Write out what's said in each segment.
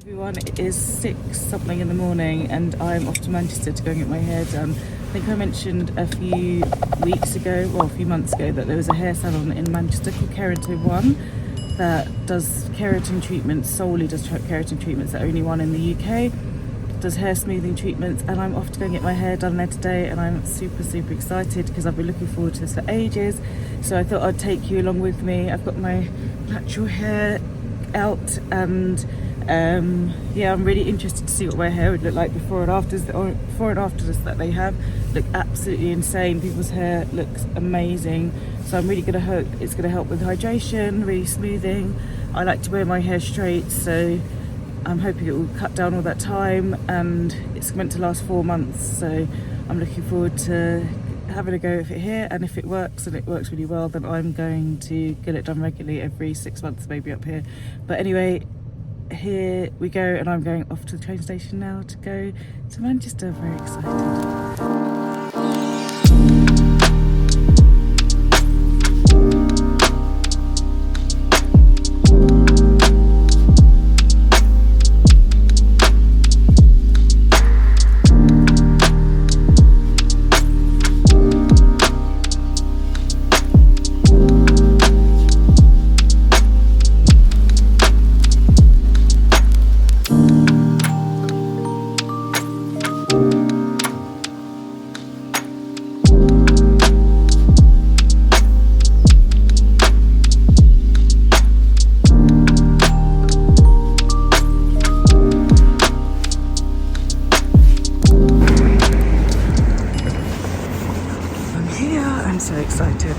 Everyone, it is 6 something in the morning and I'm off to Manchester to go and get my hair done. I think I mentioned a few months ago, that there was a hair salon in Manchester called Keratin that does keratin treatments, solely does keratin treatments, the only one in the UK. Does hair smoothing treatments, and I'm off to go and get my hair done there today, and I'm super excited because I've been looking forward to this for ages. So I thought I'd take you along with me. I've got my natural hair out, and yeah, I'm really interested to see what my hair would look like before and afters. Before and afters that they have look absolutely insane. People's hair looks amazing, so I'm really gonna hope it's gonna help with hydration, really smoothing. I like to wear my hair straight, so I'm hoping it will cut down all that time, and it's meant to last 4 months, so I'm looking forward to having a go with it here. And if it works, and it works really well, then I'm going to get it done regularly every 6 months, maybe up here. But anyway, here we go, and I'm going off to the train station now to go to Manchester. Very excited. I'm so excited.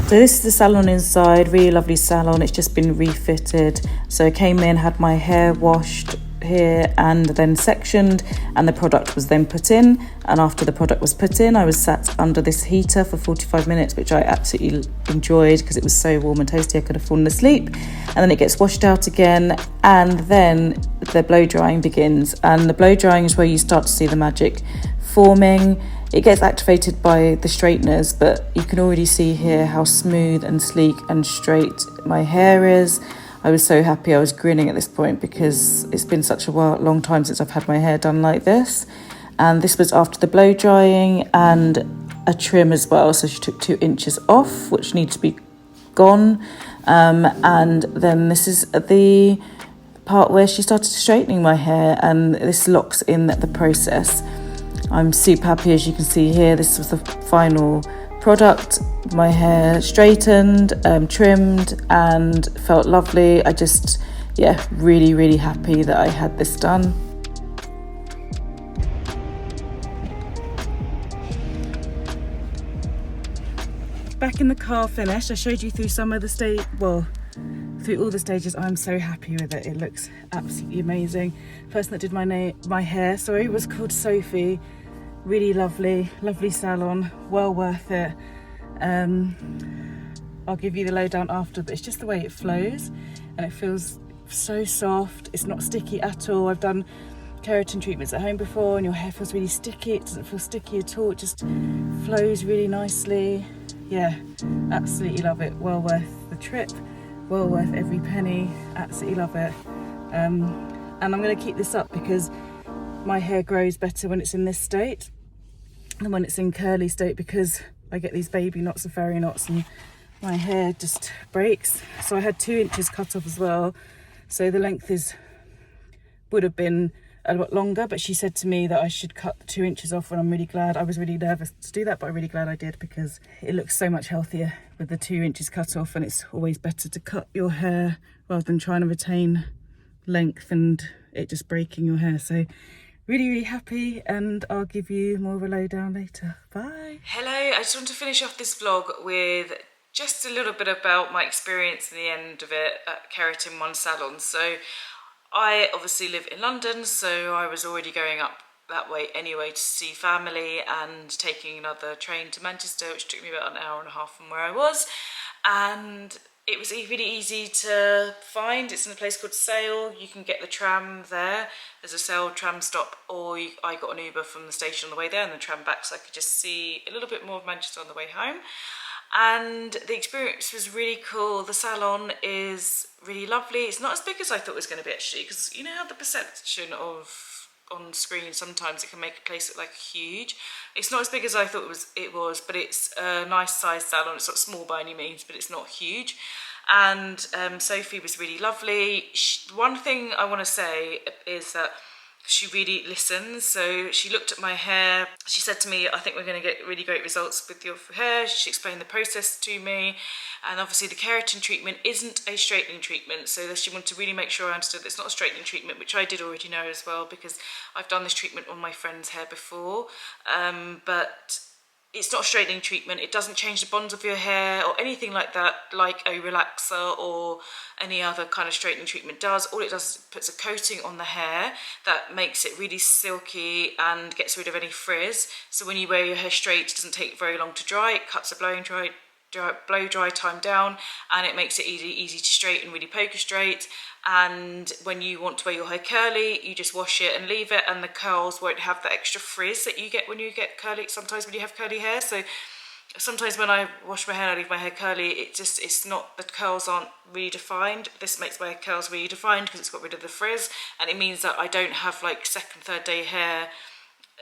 So this is the salon inside, really lovely salon. It's just been refitted. So I came in, had my hair washed here and then sectioned, and the product was then put in. And after the product was put in, I was sat under this heater for 45 minutes, which I absolutely enjoyed because it was so warm and toasty I could have fallen asleep. And then it gets washed out again, and then the blow drying begins. And the blow drying is where you start to see the magic forming. It gets activated by the straighteners, but you can already see here how smooth and sleek and straight my hair is. I was so happy, I was grinning at this point because it's been such a long time since I've had my hair done like this. And this was after the blow drying and a trim as well. So she took 2 inches off, which need to be gone. And then this is the part where she started straightening my hair, and this locks in the process. I'm super happy, as you can see here. This was the final product. My hair straightened, trimmed, and felt lovely. I just, yeah, really happy that I had this done. Back in the car, finished. I showed you through some of the through all the stages. I'm so happy with it. It looks absolutely amazing. The person that did my hair, was called Sophie. Really lovely salon, well worth it. I'll give you the lowdown after, but it's just the way it flows, and it feels so soft. It's not sticky at all. I've done keratin treatments at home before, and your hair feels really sticky. It doesn't feel sticky at all. It just flows really nicely. Yeah, absolutely love it. Well worth the trip, well worth every penny. Absolutely love it. And I'm going to keep this up because my hair grows better when it's in this state than when it's in curly state, because I get these baby knots and fairy knots and my hair just breaks. So I had 2 inches cut off as well, so the length would have been a lot longer, but she said to me that I should cut the 2 inches off, and I'm really glad. I was really nervous to do that, but I'm really glad I did, because it looks so much healthier with the 2 inches cut off, and it's always better to cut your hair rather than trying to retain length and it just breaking your hair. So really happy, and I'll give you more of a lowdown later. Bye. Hello, I just want to finish off this vlog with just a little bit about my experience in the end of it at Keratin One Salon. So I obviously live in London, so I was already going up that way anyway to see family, and taking another train to Manchester, which took me about an hour and a half from where I was. And it was really easy to find. It's in a place called Sale. You can get the tram there. There's a Sale tram stop, or I got an Uber from the station on the way there and the tram back, so I could just see a little bit more of Manchester on the way home. and the experience was really cool. The salon is really lovely. It's not as big as I thought it was going to be actually, because you know how the perception of on screen sometimes it can make a place look like huge. It's not as big as I thought it was, but it's a nice size salon. It's not small by any means, but it's not huge. And Sophie was really lovely. One thing I want to say is that she really listens. So she looked at my hair. She said to me, I think we're going to get really great results with your hair. She explained the process to me. And obviously the keratin treatment isn't a straightening treatment. So she wanted to really make sure I understood it's not a straightening treatment, which I did already know as well, because I've done this treatment on my friend's hair before. But it's not a straightening treatment. It doesn't change the bonds of your hair or anything like that, like a relaxer or any other kind of straightening treatment does. All it does is it puts a coating on the hair that makes it really silky and gets rid of any frizz. So when you wear your hair straight, it doesn't take very long to dry. It cuts the blow dry time down, and it makes it easy to straighten, really poker straight. And when you want to wear your hair curly, you just wash it and leave it, and the curls won't have the extra frizz that you get when you get curly, sometimes when you have curly hair. So sometimes when I wash my hair and I leave my hair curly, it's not, the curls aren't really defined. This makes my curls really defined because it's got rid of the frizz, and it means that I don't have like second, third day hair.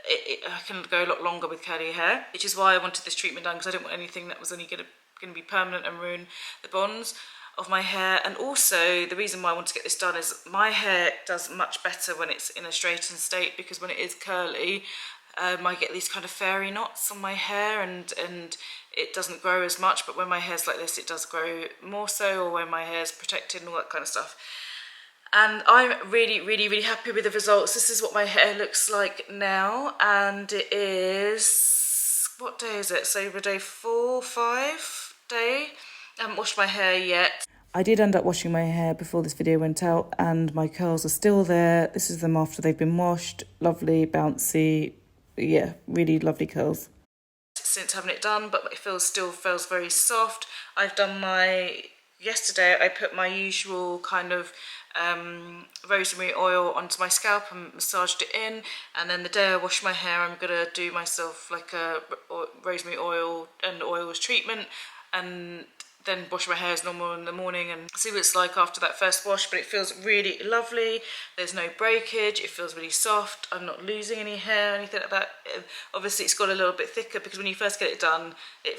I can go a lot longer with curly hair, which is why I wanted this treatment done, because I didn't want anything that was only going to be permanent and ruin the bonds of my hair. And also the reason why I want to get this done is my hair does much better when it's in a straightened state, because when it is curly, I get these kind of fairy knots on my hair, and it doesn't grow as much. But when my hair's like this, it does grow more so, or when my hair's protected and all that kind of stuff. And I'm really, really, really happy with the results. This is what my hair looks like now, and it is, what day is it? So we're day 4, 5 day. I haven't washed my hair yet. I did end up washing my hair before this video went out, and my curls are still there. This is them after they've been washed. Lovely, bouncy, yeah, really lovely curls. Since having it done, but it still feels very soft. I've done yesterday I put my usual kind of rosemary oil onto my scalp and massaged it in, and then the day I wash my hair I'm gonna do myself like a rosemary oil and oils treatment, and then wash my hair as normal in the morning and see what it's like after that first wash. But it feels really lovely. There's no breakage. It feels really soft. I'm not losing any hair or anything like that. Obviously it's got a little bit thicker, because when you first get it done,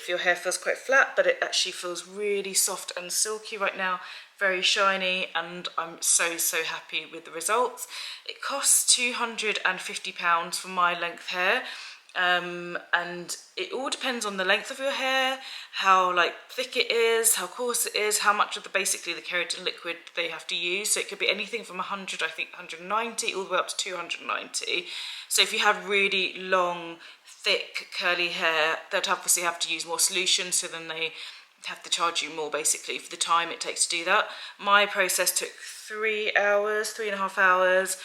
your hair feels quite flat, but it actually feels really soft and silky right now, very shiny, and I'm so happy with the results. It costs £250 for my length hair. And it all depends on the length of your hair, how like thick it is, how coarse it is, how much of basically the keratin liquid they have to use. So it could be anything from 100, I think 190, all the way up to 290. So if you have really long, thick, curly hair, they'd obviously have to use more solution, so then they have to charge you more basically for the time it takes to do that. My process took 3.5 hours.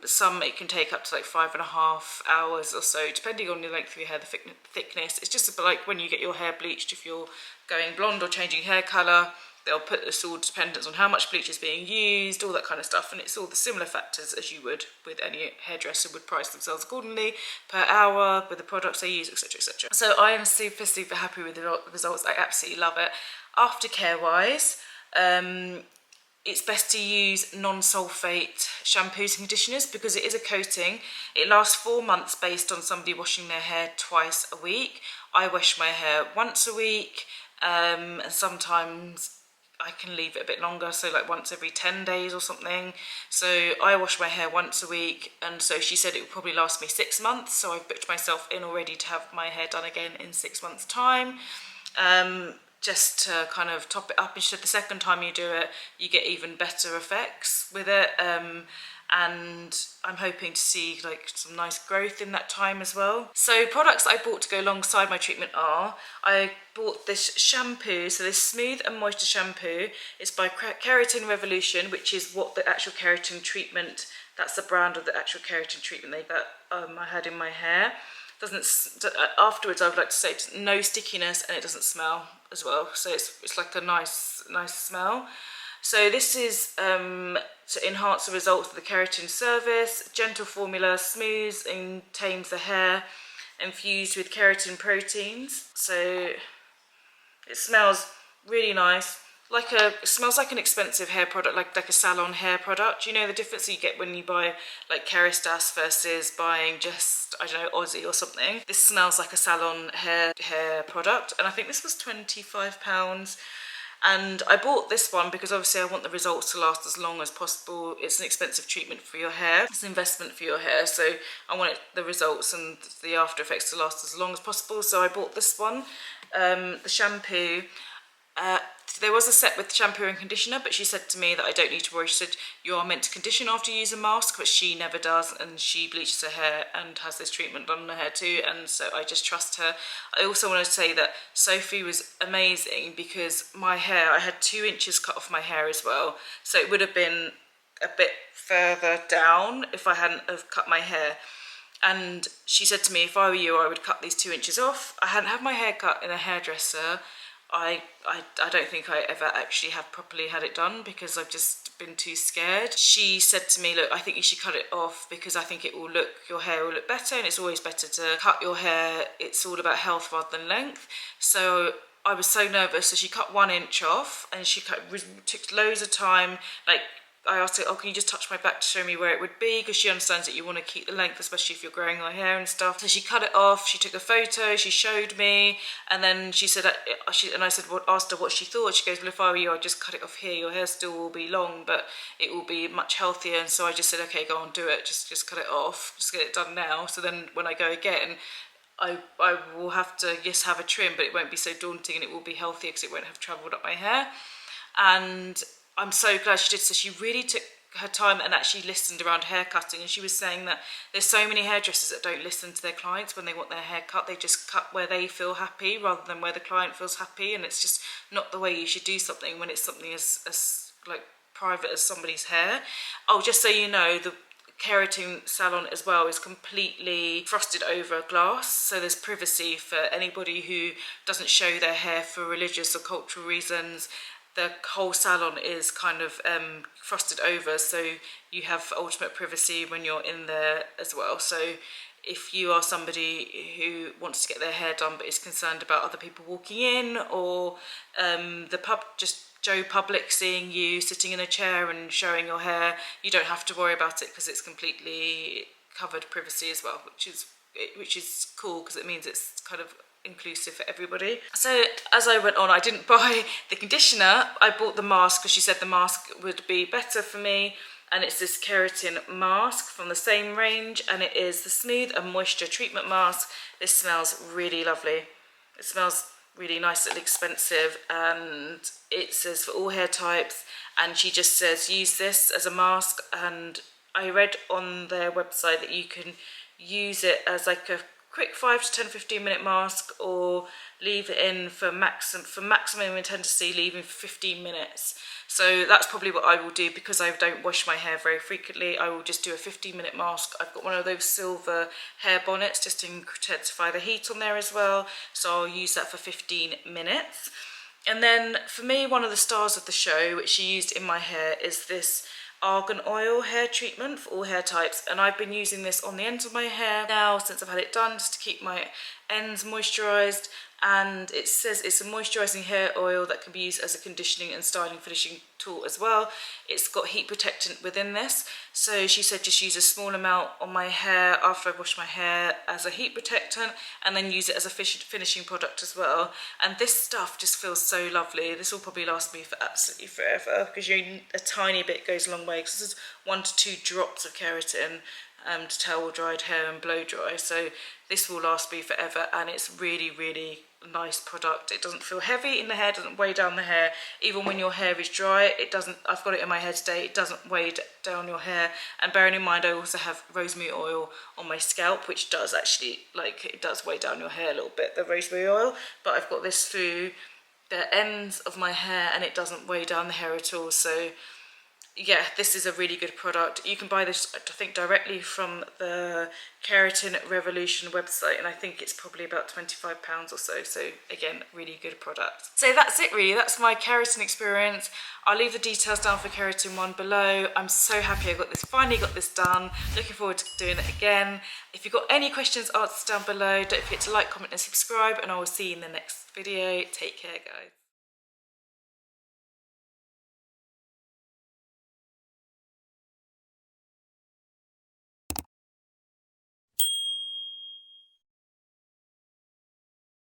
Some it can take up to like 5.5 hours or so, depending on the length of your hair, the thickness. It's just a bit like when you get your hair bleached, if you're going blonde or changing hair colour, they'll put this all dependence on how much bleach is being used, all that kind of stuff, and it's all the similar factors as you would with any hairdresser would price themselves accordingly per hour with the products they use, etc, etc. So I am super happy with the results. I absolutely love it. Aftercare wise, it's best to use non-sulfate shampoos and conditioners, because it is a coating. It lasts 4 months based on somebody washing their hair twice a week. I wash my hair once a week, and sometimes I can leave it a bit longer, so like once every 10 days or something. So I wash my hair once a week, and so she said it would probably last me 6 months, so I've booked myself in already to have my hair done again in 6 months' time. Just to kind of top it up, and she said the second time you do it, you get even better effects with it. And I'm hoping to see like some nice growth in that time as well. So products I bought to go alongside my treatment are, I bought this shampoo, so this Smooth and Moisture shampoo. It's by Keratin Revolution, which is what the actual keratin treatment, that's the brand of the actual keratin treatment that I had in my hair. Afterwards I would like to say it's no stickiness, and it doesn't smell as well, so it's like a nice smell. So this is to enhance the results of the keratin service. Gentle formula, smooths and tames the hair, infused with keratin proteins. So It smells really nice. It smells like an expensive hair product, like a salon hair product. You know the difference you get when you buy like Kerastas versus buying just, I don't know, Aussie or something. This smells like a salon hair product, and I think this was £25. And I bought this one because obviously I want the results to last as long as possible. It's an expensive treatment for your hair. It's an investment for your hair, so I want the results and the after effects to last as long as possible. So I bought this one. The shampoo. There was a set with shampoo and conditioner, but she said to me that I don't need to worry. She said you are meant to condition after you use a mask, but she never does, and she bleaches her hair and has this treatment done on her hair too, and so I just trust her. I also want to say that Sophie was amazing because my hair, I had 2 inches cut off my hair as well, so it would have been a bit further down if I hadn't have cut my hair. And she said to me, if I were you, I would cut these 2 inches off. I hadn't had my hair cut in a hairdresser. I don't think I ever actually have properly had it done because I've just been too scared. She said to me, look, I think you should cut it off because I think your hair will look better, and it's always better to cut your hair. It's all about health rather than length. So I was so nervous, so she cut 1 inch off, and she took loads of time, like, I asked her, oh, can you just touch my back to show me where it would be? Because she understands that you want to keep the length, especially if you're growing your hair and stuff. So she cut it off, she took a photo, she showed me, and then she said, and I said, asked her what she thought. She goes, well, if I were you, I'd just cut it off here. Your hair still will be long, but it will be much healthier. And so I just said, okay, go on, do it. Just cut it off. Just get it done now. So then when I go again, I will have to, yes, have a trim, but it won't be so daunting, and it will be healthier because it won't have travelled up my hair. And I'm so glad she did. So she really took her time and actually listened around hair cutting, and she was saying that there's so many hairdressers that don't listen to their clients when they want their hair cut. They just cut where they feel happy rather than where the client feels happy, and it's just not the way you should do something when it's something as like private as somebody's hair. Oh, just so you know, the Keratin salon as well is completely frosted over glass, so there's privacy for anybody who doesn't show their hair for religious or cultural reasons. The whole salon is kind of frosted over, so you have ultimate privacy when you're in there as well. So if you are somebody who wants to get their hair done but is concerned about other people walking in, or just Joe Public seeing you sitting in a chair and showing your hair, you don't have to worry about it because it's completely covered privacy as well, which is cool because it means it's kind of inclusive for everybody. So as I went on, I didn't buy the conditioner. I bought the mask because she said the mask would be better for me, and it's this keratin mask from the same range, and it is the Smooth and Moisture Treatment Mask. This smells really lovely. It smells really nice and expensive, and it says for all hair types, and she just says use this as a mask. And I read on their website that you can use it as like a quick 5 to 10-15 minute mask, or leave it in for maximum intensity, leaving for 15 minutes. So that's probably what I will do because I don't wash my hair very frequently. I will just do a 15-minute mask. I've got one of those silver hair bonnets just to intensify the heat on there as well, so I'll use that for 15 minutes. And then for me, one of the stars of the show, which she used in my hair, is this argan oil hair treatment for all hair types, and I've been using this on the ends of my hair now since I've had it done, just to keep my ends moisturized. And it says it's a moisturizing hair oil that can be used as a conditioning and styling finishing tool as well. It's got heat protectant within this, so she said just use a small amount on my hair after I've washed my hair as a heat protectant, and then use it as a finishing product as well. And this stuff just feels so lovely. This will probably last me for absolutely forever because a tiny bit goes a long way, because this is 1 to 2 drops of keratin to towel dried hair and blow dry. So this will last me forever, and it's really, really nice product. It doesn't feel heavy in the hair, doesn't weigh down the hair. Even when your hair is dry, it doesn't. I've got it in my hair today, it doesn't weigh down your hair. And bearing in mind I also have rosemary oil on my scalp, which does actually, like, it does weigh down your hair a little bit, the rosemary oil, but I've got this through the ends of my hair and it doesn't weigh down the hair at all. So yeah, this is a really good product. You can buy this, I think, directly from the Keratin Revolution website, and I think it's probably about £25 or so. So again, really good product. So that's it really, that's my keratin experience. I'll leave the details down for Keratin 1 below. I'm so happy I got this, finally got this done. Looking forward to doing it again. If you've got any questions, answers down below. Don't forget to like, comment and subscribe, and I will see you in the next video. Take care, guys.